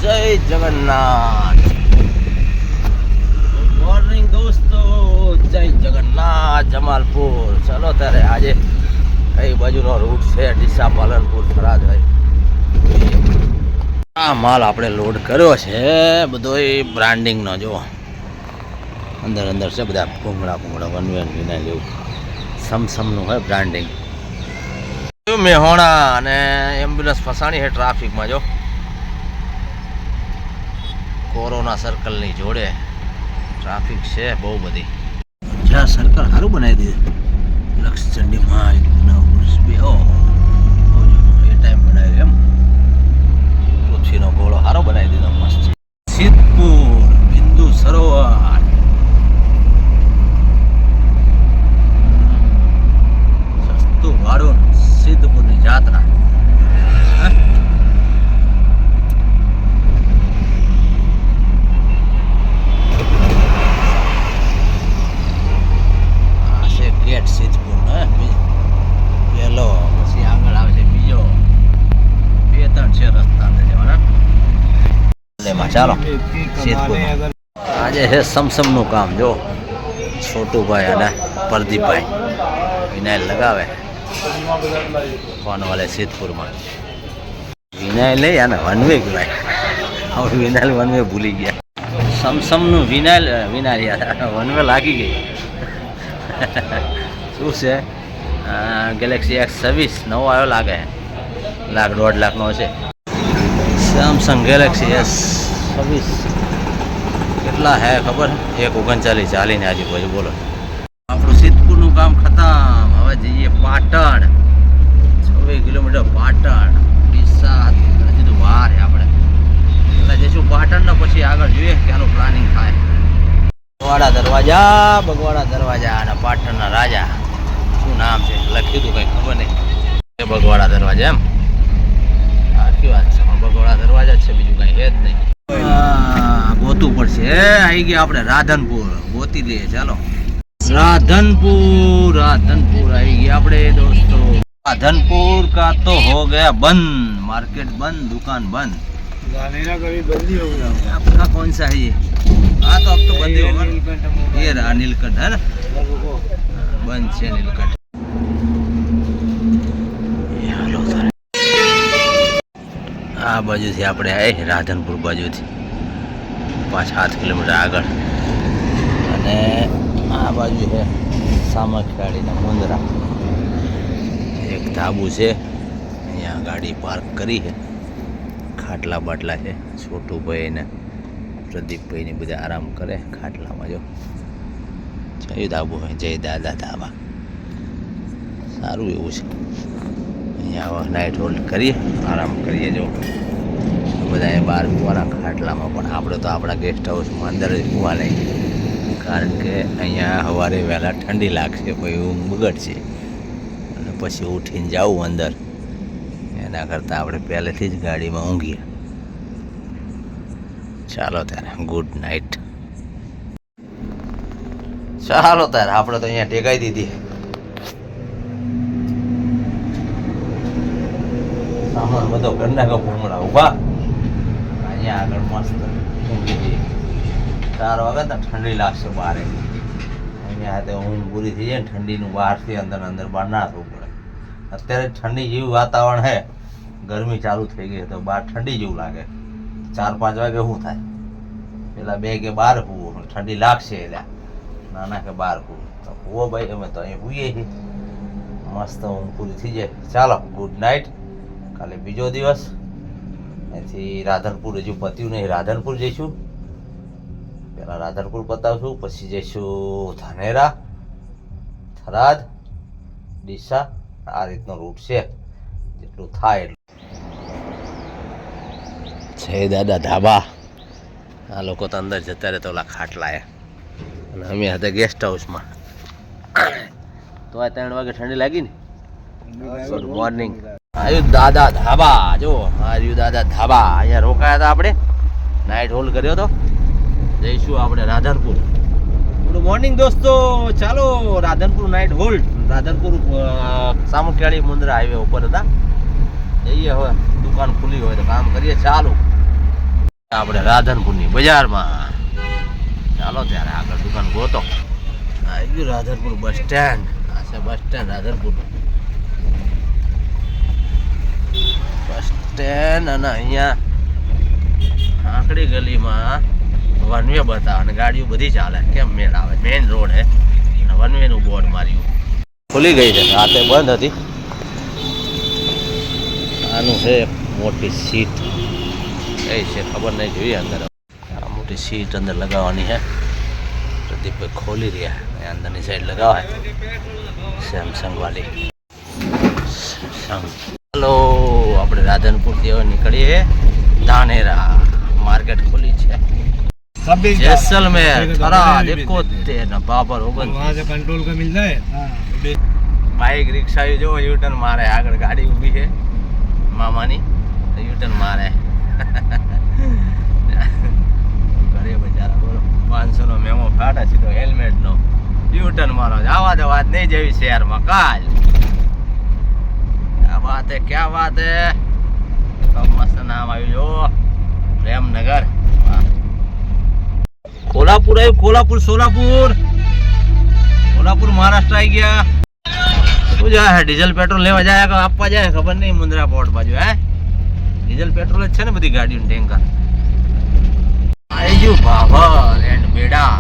જય Jagannath. Good morning દોસ્તો, જય જગન્નાથ જમાલપુર. ચલો ત્યારે આજે કઈ બાજુનો રૂટ છે? ડીસા, પાલનપુર, થરાદ. આ માલ આપણે લોડ કર્યો છે બધો બ્રાન્ડિંગનો. જો અંદર અંદર છે બધા ભૂંગળા વનવેન વિના જેવું સમસમનું હોય બ્રાન્ડિંગ. મેહોણા અને એમ્બ્યુલન્સ ફસાણી છે ટ્રાફિકમાં. જો કોરોના સર્કલની જોડે ટ્રાફિક છે બહુ બધી. જ્યાં સર્કલ સારું બનાવી દીધું લક્ષચંડીમાં બે એ ટાઈમ બનાવ્યો એમ. પૃથ્વીનો ગોળો સારો બનાવી દીધો મસ્ત. સિદ્ધપુર બિંદુ સરોવર, સસ્તું ભાડું, સિદ્ધપુરની જાત્રા. ગેટ સિદ્ધપુર પહેલો, પછી આગળ આવશે બીજો. 2-3 છે રસ્તા જવાના. ચાલો સિદ્ધપુર. આજે છે સમસમનું કામ. જો છોટુભાઈ અને પ્રદીપભાઈ વિનાયલ લગાવે કોણ વાલે સિદ્ધપુરમાં. વિનાયલ નહીં આને વનવે કહેવાય. હવે વિનાયલ વનવે ભૂલી ગયા. સમસમનું વિનાયલ વનવે લાગી ગઈ. શું છે? ગેલેક્સી X26 નવો આવ્યો લાગે. 1.5 લાખનો છે. સેમસંગ ગેલેક્સી S26 કેટલા હે ખબર? 139.40 ની આજુબાજુ. બોલો, આપણું સિદ્ધપુરનું કામ ખતમ. હવે જઈએ પાટણ. 26 કિલોમીટર પાટણ. ડીસા હજી તો વાર છે. આપણે એટલે જઈશું પાટણ ને પછી આગળ જોઈએ ક્યાંનું પ્લાનિંગ થાય. બગવાડા દરવાજા અને પાટણના રાજા. શું નામ છે લખ્યું હતું કઈ ખબર નહીં. બગવાડા દરવાજા એમ આખી વાત છે. બગવાડા દરવાજા છે, બીજું કઈ છે જ નહીં. ગોતવું પડશે. આવી ગયા આપણે રાધનપુર. ગોતી લઈએ ચાલો. રાધનપુર આવી ગયા આપણે દોસ્તો. રાધનપુર કા તો હો ગયા બંધ. मार्केट बंद, दुकान बंद. गानेरा कभी बंद ही हो गया. आपका कौन सा है ये? हाँ तो अब तो बंद ही होगा. ये रहा नीलकंठ है ना, बंद છે નીલકંઠ. આ બાજુથી આપણે આવીએ રાધનપુર બાજુથી 5-7 કિલોમીટર આગળ. અને આ બાજુ છે સામખિયાળીના મુંદરા. એક ધાબુ છે, અહીંયા ગાડી પાર્ક કરી છે. ખાટલા બાટલા છે. છોટુભાઈ ને પ્રદીપભાઈ ને બધા આરામ કરે ખાટલામાં. જો જય ધાબુ હોય, જય દાદા ધાબા. સારું એવું છે. અહીંયા નાઇટ હોલ્ડ કરીએ, આરામ કરીએ. જો બધા બહાર કૂવાના ખાટલામાં, પણ આપણે તો આપણા ગેસ્ટ હાઉસમાં અંદર જ કૂવા લઈએ. કારણ કે અહીંયા સવારે વહેલા ઠંડી લાગશે, પછી ઊંઘ બગડશે અને પછી ઉઠીને જવું અંદર. એના કરતાં આપણે પહેલેથી જ ગાડીમાં ઊંઘીએ. ચાલો ત્યારે ગુડ નાઇટ. ચાલો ત્યારે આપણે તો અહીંયા ટેકાઈ દીધી. સામાન બધો કરી નાખો. ભૂમડા ઉભા અહીંયા આગળ મસ્ત ઊંઘી જઈએ. 4 વાગે તો ઠંડી લાગશે બહાર. અહીંયા તો ઊંઘ પૂરી થઈ જાય ને ઠંડીનું બહારથી અંદર બહાર ના થવું પડે. અત્યારે ઠંડી જેવું વાતાવરણ છે. ગરમી ચાલુ થઈ ગઈ તો બહાર ઠંડી જેવું લાગે. 4-5 વાગે શું થાય? પેલા 2 કે 12 હુવો, ઠંડી લાગશે. એટલે નાના કે 12 હુવો તો હુવો ભાઈ. અમે તો અહીં હુઈએ છીએ. મસ્ત ઊંઘ પૂરી થઈ જાય. ચાલો ગુડ નાઇટ. કાલે બીજો દિવસ. અહીંથી રાધનપુર હજુ પત્યું નહીં. રાધનપુર જઈશું. પહેલાં રાધનપુર પતાવશું, પછી જઈશું ધાનેરા, થરાદ, ડીસા. આ રીતનો રૂટ છે. જેટલું થાય એટલું. જય દાદા ધાબા. આ લોકો તો અંદર જતા રહે તો ઓલા ખાટલા અને અમે હતા ગેસ્ટ હાઉસમાં. તો આ 3 વાગે ઠંડી લાગી ને. Good morning. આયુ દાદા ધાબા. જો આયુ દાદા ધાબા. અહીંયા રોકાયા હતા આપણે, નાઇટ હોલ્ડ કર્યો હતો. જઈશું આપણે રાધનપુર. ગુડ મોર્નિંગ દોસ્તો. ચાલો Radhanpur night hold. Radhanpur Samakhiyali Mundra highway ઉપર હતા. જઈએ હવે. દુકાન ખુલ્લી હોય તો કામ કરીએ ચાલુ. આપણે રાધનપુરની બજારમાં. ચાલો ત્યારે આગળ દુકાન ગોતો. આવી ગયું રાધનપુર બસ સ્ટેન્ડ. આ છે બસ સ્ટેન્ડ રાધનપુરનું બસ સ્ટેન્ડ. અને અહીંયા આંકડી ગલીમાં વન વે બતાવે અને ગાડીઓ બધી ચાલે. કેમ મેળ આવે? મેઇન રોડ હે અને વન વેનું બોર્ડ માર્યું. ખુલી ગઈ છે, રાતે બંધ હતી. આનું છે મોટી સીટ. કઈ છે ખબર નહીં, જોઈએ અંદર. આ મોટી સીટ અંદર લગાવવાની છે. પ્રદીપભાઈ ખોલી રહ્યા. અંદરની સાઈડ લગાવાય સેમસંગ વાળી. ચાલો આપણે રાધનપુરથી હવે નીકળીએ ધાનેરા. માર્કેટ ખુલી છે. जैसलमेर थराद 71 ને બાબર 29. वहाँ से कंट्रोल का मिलता है। बाइक रिक्शा जो यूटर्न मारे. આગળ ગાડી ઊભી છે મામાની, યુટર્ન મારે. ઘરે બચારા બોલો 500 નો મેમો ફાટા સીધો હેલ્મેટ નો યુટર્ન મારો. આવા દે વાત નહીં જેવી શહેરમાં કાલ. क्या बात है, क्या बात है. કમ મસ્ત નામ આવ્યું જો પ્રેમનગર. कोल्हापुर है, कोल्हापुर सोलापुर. कोल्हापुर महाराष्ट्र आई गया. શું જાય है डीजल पेट्रोल लेवा जाए કે આપવા જાય ખબર નહીં. મુંદ્રા પોર્ટ બાજુ હે ડીઝલ પેટ્રોલ જ છે ને બધી ગાડીનું ટેન્કર. આવી ગયું ભાભર એન્ડ બેડા.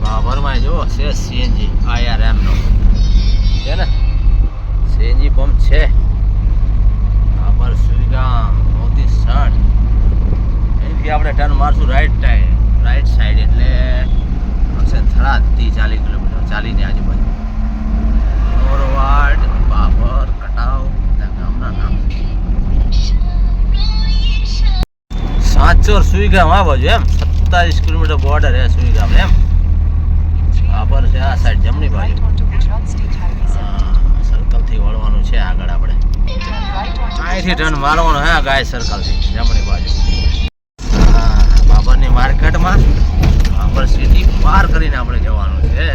ભાભરમાં જો છે સીએનજી IRM નો છે ને, સીએનજી પંપ છે. ભાભર સુઈગામ 3060. અહીંથી આપણે ટર્ન મારશું રાઈટ સાઈડ એટલે આવશે થરાદ 30-40 કિલોમીટર ચાલીને આજુબાજુ. નોરવાડ, ભાભર, કટાવ ગામના નામ. સાચોર સુઈગામ આ બાજુ એમ 27 કિલોમીટર બોર્ડર હે સુઈગામ એમ. ભાભર છે આ સાઈડ જમણી બાજુ. સર્કલથી વળવાનું છે આગળ આપણે. અહીંથી ટર્ન મારવાનો હે ગાય સર્કલથી જમણી બાજુ. ભાભરની માર્કેટમાં ભાભર સિટી પાર કરીને આપણે જવાનું છે.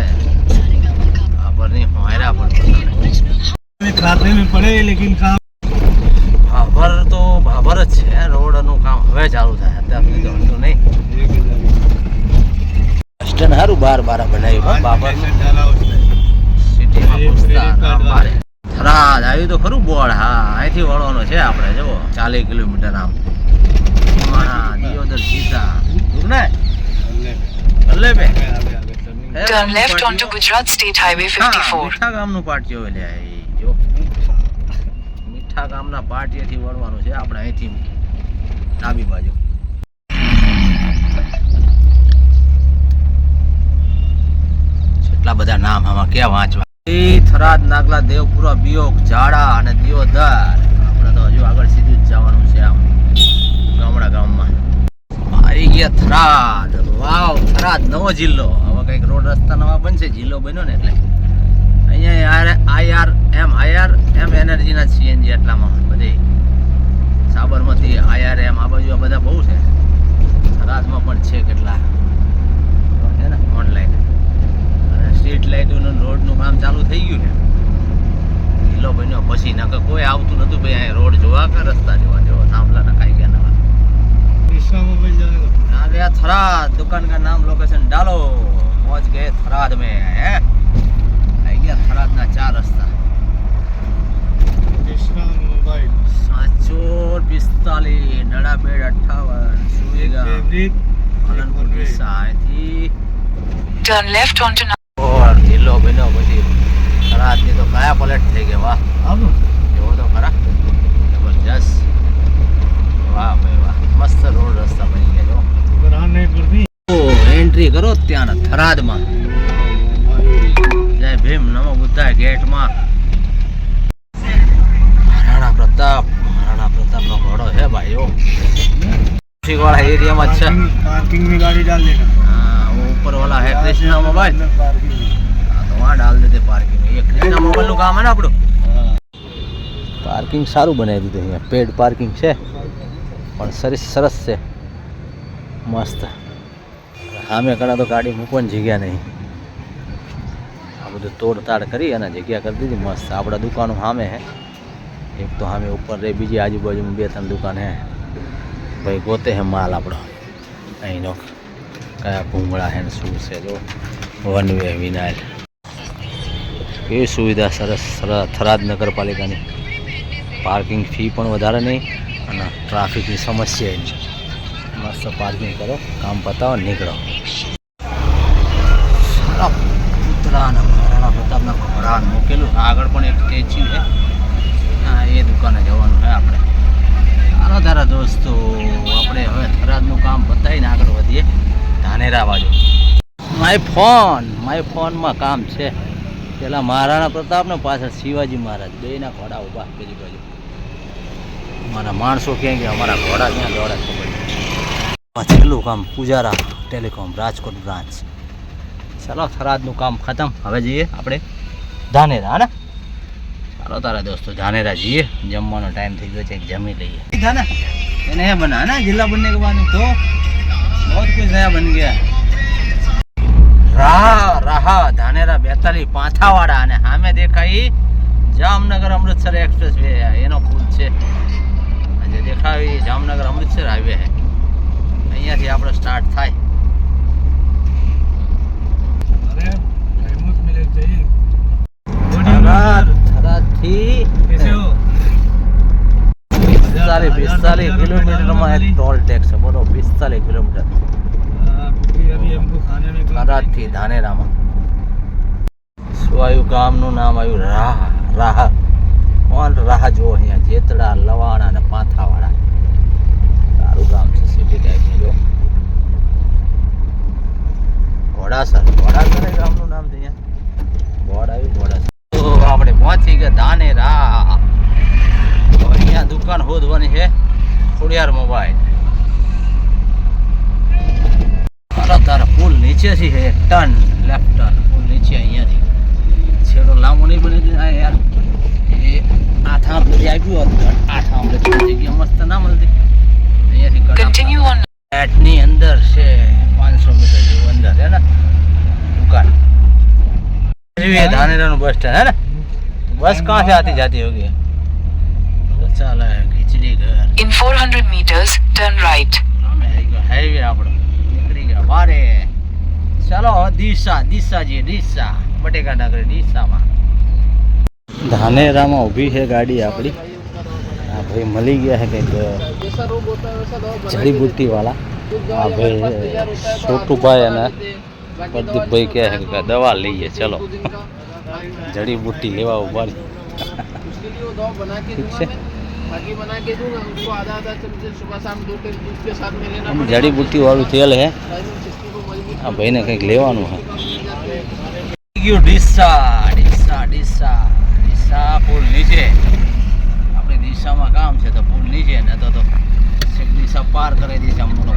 ભાભરની હોયરા પણ खाते में पड़े लेकिन काम ભાભર તો ભાભર જ છે. રોડનું કામ હવે ચાલુ થાય, અત્યાર સુધી તો હતું નહીં. બસ સ્ટેન્ડ સારું બાર બનાવ્યું ભાભર સિટીમાં પૂછતા થરાદ આવ્યું તો ખરું બોર્ડ. હા અહીંથી વળવાનું છે આપણે. જુઓ 40 કિલોમીટર આમ દિયોદર સીધા ને ભલે બે. Turn left onto Gujarat State Highway 54. મીઠા ગામનું પાટિયો લે જો. મીઠા ગામના પાટિયાથી વળવાનું છે આપણે અહીંથી ડાબી બાજુ. કેટલા બધા નામ આમાં ક્યાં વાંચવા. થરાદ, નાગલા, દેવપુરા, બિયોક, ઝાડા અને દિયોદર. આપણે તો હજુ આગળ સીધું જ જવાનું છે આમ ગામમાં. આવી ગયા થરાદ. વાવ, થરાદ નવો જિલ્લો. હવે કંઈક રોડ રસ્તા નવા બનશે, જિલ્લો બન્યો ને એટલે. અહીંયા IRM એનર્જીના CNG એટલામાં બધે સાબરમતી IRM આ બાજુ આ બધા બહુ છે. થરાદમાં પણ છે કેટલા છે ને ઓનલાઈન. અને સ્ટ્રીટ લાઇટોનું રોડનું કામ ચાલુ થઈ ગયું છે. જિલ્લો બન્યો પછી નકર કોઈ આવતું નતું ભાઈ. અહીંયા રોડ જોવા કે રસ્તા જોવા થાંભલા નખાઈ ગયા નવા. इसका मोबाइल जाने दो। आ गया थराद. दुकान का नाम लोकेशन डालो. पहुंच गए थराद में है. आई गया थराद ना 4 रस्ता. इसका मोबाइल साचोर 45 नड़ाबेड़ 58 सुईगाम आनंदपुर दिशा થી Turn left onto और જિલ્લો બન્યો પછી થરાદ ની તો કયા પલટ થઈ ગયા. વાહ, अब એવો તો ખરા જબરજસ્ત. વાહ ભાઈ વાહ, મસ્ત રોડ રસ્તા બની ગયા જો. ग्राहक नहीं पड़ती। એન્ટ્રી કરો ત્યાં થરાદમાં. જય ભીમ નમો બુદ્ધાય ગેટમાં મહારાણા પ્રતાપનો ઘોડો છે ભાઈઓ. વાળા એરિયામાં જ છે. पार्किंग में गाड़ी डाल देना। हाँ, वो ऊपर वाला है कृष्णा मोबाइल. पार्किंग में हाँ, तो वहाँ डाल देते पार्किंग में. ये कृष्णा मोबाइल નું કામ હે ને આપણું. પાર્કિંગ સારું બનાવી દીધું. અહીંયા પેડ પાર્કિંગ છે પણ સરસ છે મસ્ત. સામે ઘણા તો ગાડી મૂકવાની જગ્યા નહીં. આ બધું તોડતાડ કરી અને જગ્યા કરી દીધી મસ્ત. આપણા દુકાનો સામે હે. એક તો સામે ઉપર રહે, બીજી આજુબાજુમાં 2-3 દુકાન હે. ભાઈ ગોતે હે માલ આપણો અહીંનો કયા ભૂંગળા હે ને શું છે જો વન વે વિનાયલ એવી સુવિધા સરસ થરાદ નગરપાલિકાની પાર્કિંગ ફી પણ વધારે નહીં અને ટ્રાફિકની સમસ્યા નહીં મસ્ત પાર્કિંગ કરો કામ પતાવો નીકળો પુતળાના મહારાણા પ્રતાપના ઘોડા મૂકેલું આગળ પણ એક સ્ટેચ્યુ છે હા એ દુકાને જવાનું છે આપણે ચાલો તારા દોસ્તો આપણે હવે થરાદનું કામ પતાવીને આગળ વધીએ ધાનેરા બાજુ માય ફોનમાં કામ છે પેલા મહારાણા પ્રતાપ ને પાછળ શિવાજી મહારાજ બેના ઘોડા ઊભા પેલી બાજુ અમારા માણસો ક્યાં ગયા અમારા ઘોડા ક્યાં દોડે ખબર છેલ્લું કામ પૂજારા ટેલિકોમ રાજકોટ બ્રાન્ચ ચાલો થરાદનું કામ ખતમ હવે જઈએ આપણે ધાનેરા ને ચાલો તારા દોસ્તો ધાનેરા જઈએ જમવાનો ટાઈમ થઈ ગયો છે જમી લઈએ खाना मैंने है बनाना जिला बनने के बाद तो बहुत कुछ नया बन गया रहा धानेरा 42 पाथावाड़ा અને સામે દેખાય જામનગર અમૃતસર એક્સપ્રેસ વે એનો પુલ છે આજે દેખાય જામનગર અમૃતસર હાઈવે છે અહીંયાથી આપણે સ્ટાર્ટ થાય अरे हेमंत मिले चाहिए થરાદથી कैसे हो 45 કિલોમીટરમાં એક ટોલ ટેક્સ છે બોલો 45 કિલોમીટર अभी हमको खाने में થરાદથી ધાનેરામાં શું આવ્યું ગામનું નામ આવ્યું રાહ કોણ રાહ જો અહીંયા જેતડા લવાણા અને પાથાવાળા સારું ગામ છે સિટી ટાઈપનું જો ઘોડાસર એ ગામનું નામ છે અહીંયા બોર્ડ આવ્યું ઘોડાસર તો આપણે પહોંચી ગયા ધાનેરા તો અહીંયા દુકાન શોધવાની છે ખોડિયાર મોબાઈલ તારા પુલ નીચેથી છે ટર્ન લેફ્ટ ટર્ન પુલ નીચે અહીંયાથી છેડો લાંબો નહીં બની જાય યાર એ આ થાંભલેથી આવ્યું હતું આ થાંભલેથી જગ્યા મસ્ત ના મળતી અહીંયાથી Continue on. ફ્લેટની અંદર છે 500 મીટર જેવું અંદર હે ને દુકાન ये धानेरा बस स्टैंड है ना बस कहाँ से आती जाती होगी चल खिचड़ी घर In 400 meters, turn right. Highway આપણો નીકળી ગયા વારે ચાલો દિશા બટેકા નગર ડીસામાં ધાનેરામાં ઊભી છે ગાડી આપણી આ ભાઈ મળી ગયા છે કંઈક જડીબુટ્ટી વાળા આ ભાઈ છોટુભાઈ અને પ્રદીપભાઈ કહે છે કે દવા લઈએ ચલો જડીબુટ્ટી લેવા ઉભા ઠીક છે જડીબુટ્ટી વાળું તેલ હે આ ભાઈને કંઈક લેવાનું છે ડીસા પુલ નીચે આપણે ડીસામાં કામ છે તો પુલ નીચે ને તો ડીસા પાર કરી ડીસા મોનો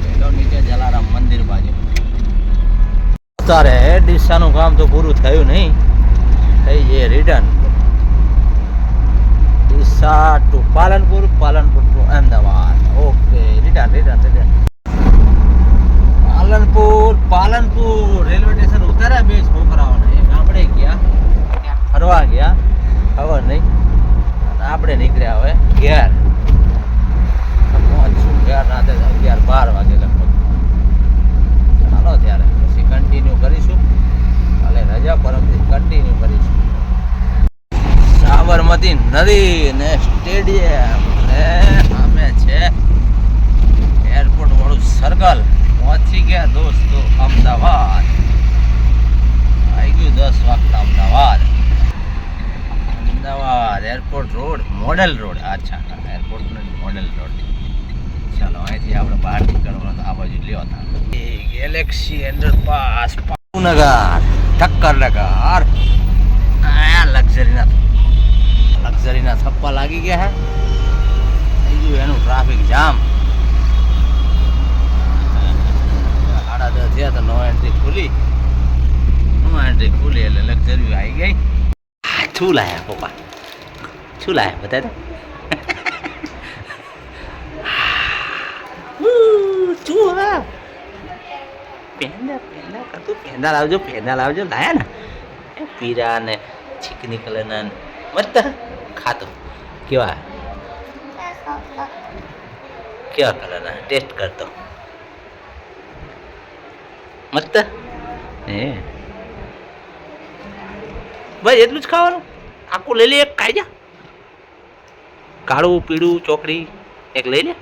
પેલો નીચે જલારામ મંદિર બાજુ અત્યારે ડીસાનું કામ તો પૂરું થયું નહીં થઈ છે return Deesa to Palanpur to Ahmedabad okay return Palanpur railway station ઉતાર્યા બે છોકરાઓને એક આપણે ગયા ફરવા ગયા ખબર નહીં અને આપણે નીકળ્યા હવે ઘેર પહોંચશું ઘેર રાતે 11-12 વાગે લગભગ ચાલો ત્યારે પછી કન્ટિન્યુ કરીશું કાલે રજા પરમથી કન્ટિન્યુ કરીશું સાબરમતી નદી ને સ્ટેડિયમ ને સામે છે એરપોર્ટ વાળું સર્કલ પહોંચી ગયા દોસ્તો અમદાવાદ આવી ગયું 10 વાગતા Ahmedabad airport road model road અચ્છા એરપોર્ટ મોડેલ રોડ ચાલો અહીંથી આપણે બહાર નીકળવાનું તો આ બાજુ લ્યો હતા એ ગેલેક્સી અંડરપાસ નગર ઠક્કર નગર આ લક્ઝરીના થપ્પા લાગી ગયા હે થઈ ગયું એનું ટ્રાફિક જામ 10:30 થયા તો નો એન્ટ્રી ખુલી એટલે લક્ઝરી આવી ગઈ શું લાયા પપ્પા શું લાયા બતા તો શું હા પેંડા કરતું પેંડા લાવજો લાયા ને પીરા ને ચીકની કલરના મત ખાતો કેવા क्या कलर है टेस्ट कर दो મસ્ત હે ભાઈ એટલું જ ખાવાનું આખું લઈ લે એક ખાઈ જા કાળું પીળું ચોકડી એક લઈ લે